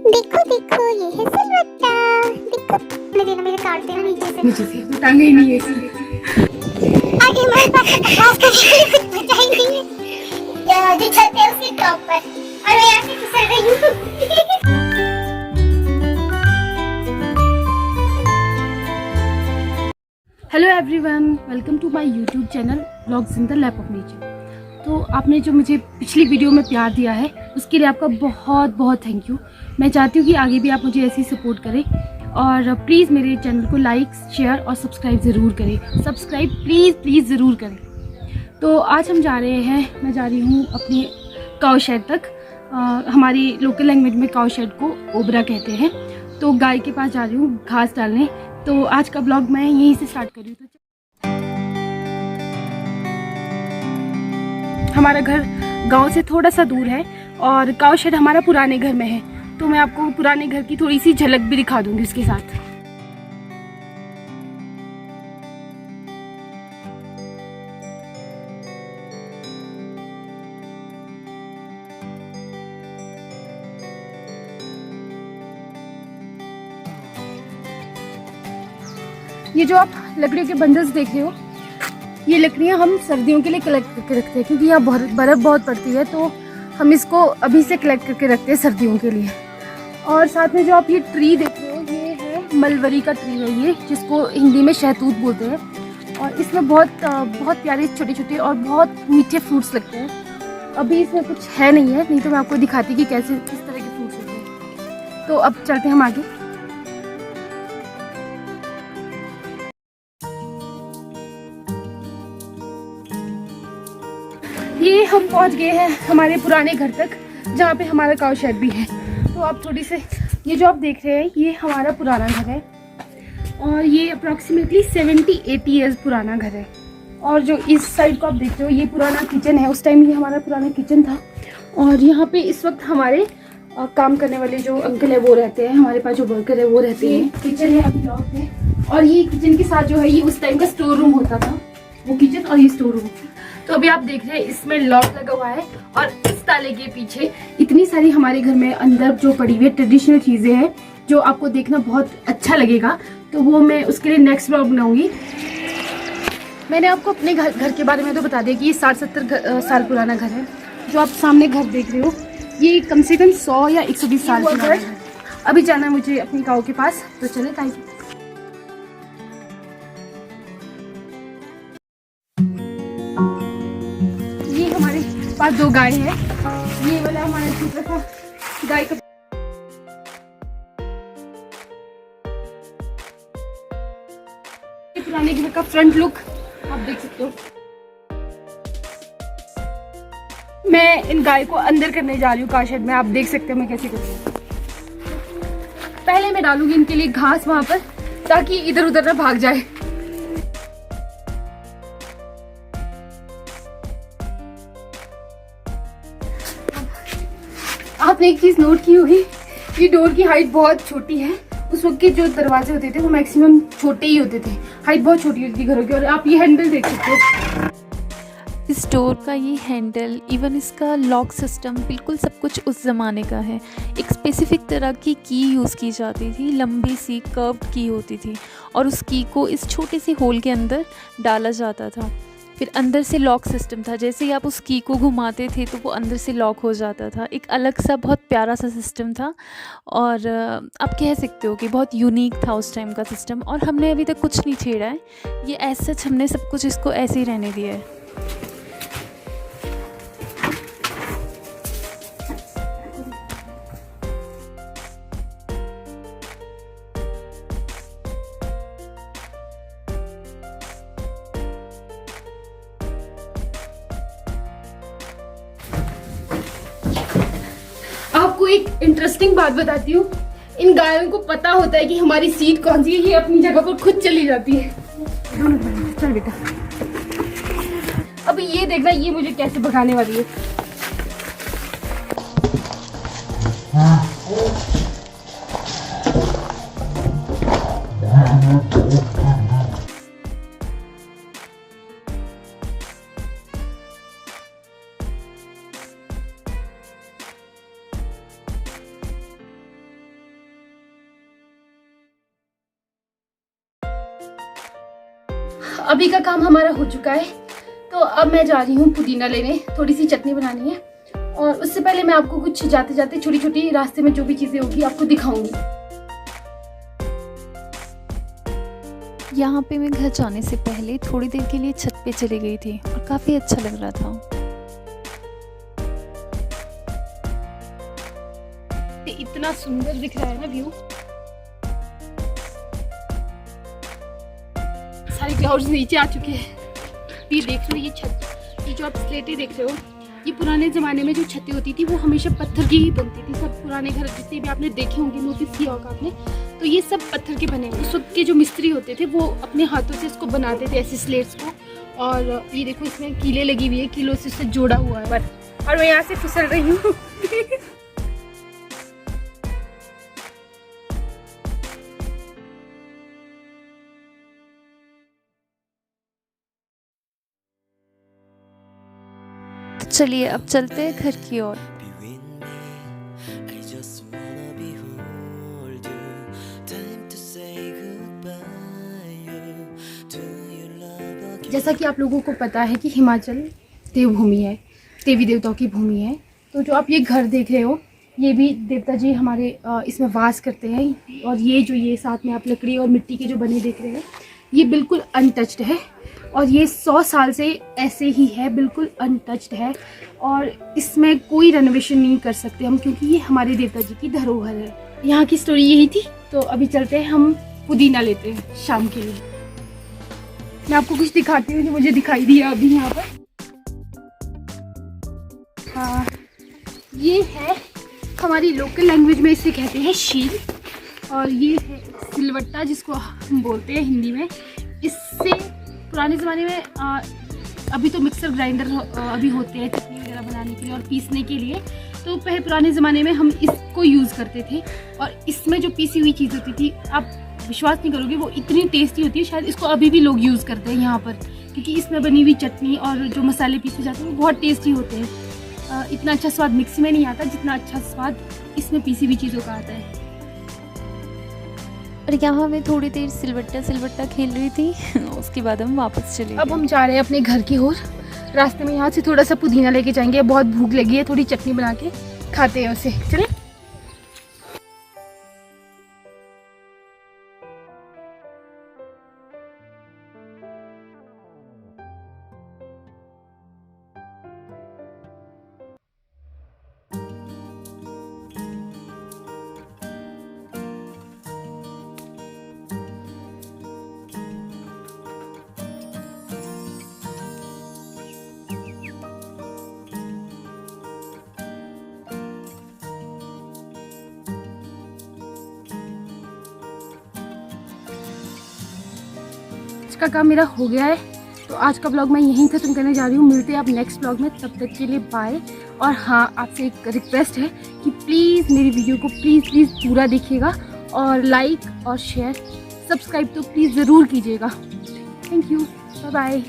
देखो देखो ये है सिलवट्टा। देखो मेरे ना मेरे काटते हैं नीचे से तो टांगे ही नहीं है इसलिए। आगे हमारे पास घास का बचा ही नहीं है। या जो चलते हैं उसके टॉप पर और मैं यहाँ से फिसल रही हूँ। Hello everyone, welcome to my YouTube channel vlogs in the lap of nature. तो आपने जो मुझे पिछली वीडियो में प्यार दिया है उसके लिए आपका बहुत बहुत थैंक यू। मैं चाहती हूँ कि आगे भी आप मुझे ऐसे ही सपोर्ट करें और प्लीज़ मेरे चैनल को लाइक शेयर और सब्सक्राइब ज़रूर करें। सब्सक्राइब प्लीज़ ज़रूर करें। तो आज हम जा रहे हैं, मैं जा रही हूँ अपनी काऊ शेड तक। हमारी लोकल लैंग्वेज में काऊ शेड को ओबरा कहते हैं। तो गाय के पास जा रही हूँ घास डालने। तो आज का ब्लॉग मैं यहीं से स्टार्ट कर रही हूँ। हमारा घर गांव से थोड़ा सा दूर है और काऊ शेड हमारा पुराने घर में है। तो मैं आपको पुराने घर की थोड़ी सी झलक भी दिखा दूंगी उसके साथ। ये जो आप लकड़ियों के बंडल्स देख रहे हो, ये लकड़ियाँ हम सर्दियों के लिए कलेक्ट करके रखते हैं क्योंकि यहाँ बर्फ़ बहुत पड़ती है। तो हम इसको अभी से कलेक्ट करके रखते हैं सर्दियों के लिए। और साथ में जो आप ये ट्री देख रहे हो, ये है मलबरी का ट्री है, ये जिसको हिंदी में शहतूत बोलते हैं। और इसमें बहुत प्यारे छोटे छोटे और बहुत मीठे फ्रूट्स लगते हैं। अभी इसमें कुछ है नहीं है, नहीं तो मैं आपको दिखाती कि कैसे किस तरह के फ्रूट्स होते हैं। तो अब चलते हैं हम आगे। ये हम पहुंच गए हैं हमारे पुराने घर तक, जहाँ पे हमारा काऊ शेड भी है। तो आप थोड़ी से, ये जो आप देख रहे हैं ये हमारा पुराना घर है और ये अप्रॉक्सीमेटली 70-80 ईयर्स पुराना घर है। और जो इस साइड को आप देख रहे हो ये पुराना किचन है। उस टाइम ये हमारा पुराना किचन था। और यहाँ पे इस वक्त हमारे काम करने वाले जो अंकल है वो रहते हैं, हमारे पास जो वर्कर है वो रहते हैं। किचन है अभी लॉक है। और ये किचन के साथ जो है ये उस टाइम का स्टोर रूम होता था, वो किचन और ये स्टोर रूम। तो अभी आप देख रहे हैं इसमें लॉक लगा हुआ है और इस ताले के पीछे इतनी सारी हमारे घर में अंदर जो पड़ी हुई ट्रेडिशनल चीजें हैं जो आपको देखना बहुत अच्छा लगेगा। तो वो मैं उसके लिए नेक्स्ट ब्लॉग बनाऊंगी। मैंने आपको अपने घर के बारे में तो बता दिया कि ये 60-70 साल पुराना घर है। जो आप सामने घर देख रहे हो ये कम से कम 100 या 120 साल पुराना है। अभी जाना है मुझे अपनी काऊ के पास, तो चले ताई। पास 2 गाय है। ये वाला हमारा छोटा सा गाय का पुराने घर का फ्रंट लुक आप देख सकते हो। मैं इन गाय को अंदर करने जा रही हूँ काऊ शेड में। आप देख सकते हो मैं कैसे कर रही हूँ। पहले मैं डालूंगी इनके लिए घास वहां पर ताकि इधर उधर ना भाग जाए। आपने एक चीज नोट की होगी, ये डोर की हाइट बहुत छोटी है। उस वक्त के जो दरवाजे होते थे वो मैक्सिमम छोटे ही होते थे, हाइट बहुत छोटी होती थी घरों की। और आप ये हैंडल देख सकते हो, इस डोर का ये हैंडल, इवन इसका लॉक सिस्टम, बिल्कुल सब कुछ उस ज़माने का है। एक स्पेसिफिक तरह की यूज़ की जाती थी, लंबी सी कर्व्ड की होती थी और उस की को इस छोटे से होल के अंदर डाला जाता था। फिर अंदर से लॉक सिस्टम था, जैसे ही आप उस की को घुमाते थे तो वो अंदर से लॉक हो जाता था। एक अलग सा बहुत प्यारा सा सिस्टम था और आप कह सकते हो कि बहुत यूनिक था उस टाइम का सिस्टम। और हमने अभी तक कुछ नहीं छेड़ा है, ये ऐसा सच हमने सब कुछ इसको ऐसे ही रहने दिया है। आपको एक इंटरेस्टिंग बात बताती हूँ। इन गायों को पता होता है कि हमारी सीट कौन सी है, ये अपनी जगह पर खुद चली जाती है। चल बेटा, अभी ये देखना ये मुझे कैसे भगाने वाली है। अभी का काम हमारा हो चुका है, तो अब मैं जा रही हूँ पुदीना लेने, थोड़ी सी चटनी बनानी है। और उससे पहले मैं आपको कुछ जाते जाते छोटी छोटी रास्ते में जो भी चीज़ें होगी आपको दिखाऊंगी। यहाँ पे मैं घर जाने से पहले थोड़ी देर के लिए छत पे चली गई थी और काफ़ी अच्छा लग रहा था। इतना सुंदर दिख रहा है ना व्यू, सारे क्लाउड्स नीचे आ चुके हैं। ये देख रहे हो, ये छत, ये जो आप स्लेटें देख रहे हो, ये पुराने ज़माने में जो छतें होती थी वो हमेशा पत्थर की ही बनती थी। सब पुराने घर जितने भी आपने देखे होंगे, नोटिस किया होगा आपने, तो ये सब पत्थर के बने हुए। उस वक्त के जो मिस्त्री होते थे वो अपने हाथों से इसको बनाते थे, ऐसे स्लेट्स को। और ये देखो इसमें कीलें लगी हुई है, कीलों से इससे जोड़ा हुआ है। और मैं यहाँ से फिसल रही हूँ। चलिए अब चलते हैं घर की ओर। जैसा कि आप लोगों को पता है कि हिमाचल देवभूमि है, देवी देवताओं की भूमि है। तो जो आप ये घर देख रहे हो, ये भी देवता जी हमारे इसमें वास करते हैं। और ये साथ में आप लकड़ी और मिट्टी के जो बने देख रहे हैं, ये बिल्कुल अनटच्ड है। और ये 100 साल से ऐसे ही है, बिल्कुल अनटच्ड है। और इसमें कोई रेनोवेशन नहीं कर सकते हम, क्योंकि ये हमारे देवता जी की धरोहर है। यहाँ की स्टोरी यही थी। तो अभी चलते हैं, हम पुदीना लेते हैं शाम के लिए। मैं आपको कुछ दिखाती हूँ जो मुझे दिखाई दिया अभी यहाँ पर। हाँ, ये है हमारी लोकल लैंग्वेज में इसे कहते हैं शील। और ये है सिलवट्टा, जिसको हम बोलते हैं हिंदी में। इससे पुराने ज़माने में अभी तो मिक्सर ग्राइंडर अभी होते हैं चटनी वगैरह बनाने के लिए और पीसने के लिए। तो पहले पुराने ज़माने में हम इसको यूज़ करते थे। और इसमें जो पीसी हुई चीज़ होती थी, आप विश्वास नहीं करोगे, वो इतनी टेस्टी होती है। शायद इसको अभी भी लोग यूज़ करते हैं यहाँ पर, क्योंकि इसमें बनी हुई चटनी और जो मसाले पीसे जाते हैं वो बहुत टेस्टी होते हैं। इतना अच्छा स्वाद मिक्सी में नहीं आता जितना अच्छा स्वाद इसमें पीसी हुई चीज़ों का आता है। और यहाँ मैं थोड़ी देर सिलवट्टा खेल रही थी। उसके बाद हम वापस चले गए। अब हम जा रहे हैं अपने घर की ओर। रास्ते में यहाँ से थोड़ा सा पुदीना लेके जाएंगे, बहुत भूख लगी है, थोड़ी चटनी बना के खाते हैं उसे। चलें। आज का काम मेरा हो गया है, तो आज का ब्लॉग मैं यहीं खत्म करने जा रही हूँ। मिलते हैं आप नेक्स्ट ब्लॉग में, तब तक के लिए बाय। और हाँ, आपसे एक रिक्वेस्ट है कि प्लीज़ मेरी वीडियो को प्लीज़ पूरा देखिएगा, और लाइक और शेयर, सब्सक्राइब तो प्लीज़ ज़रूर कीजिएगा। Thank you, bye bye.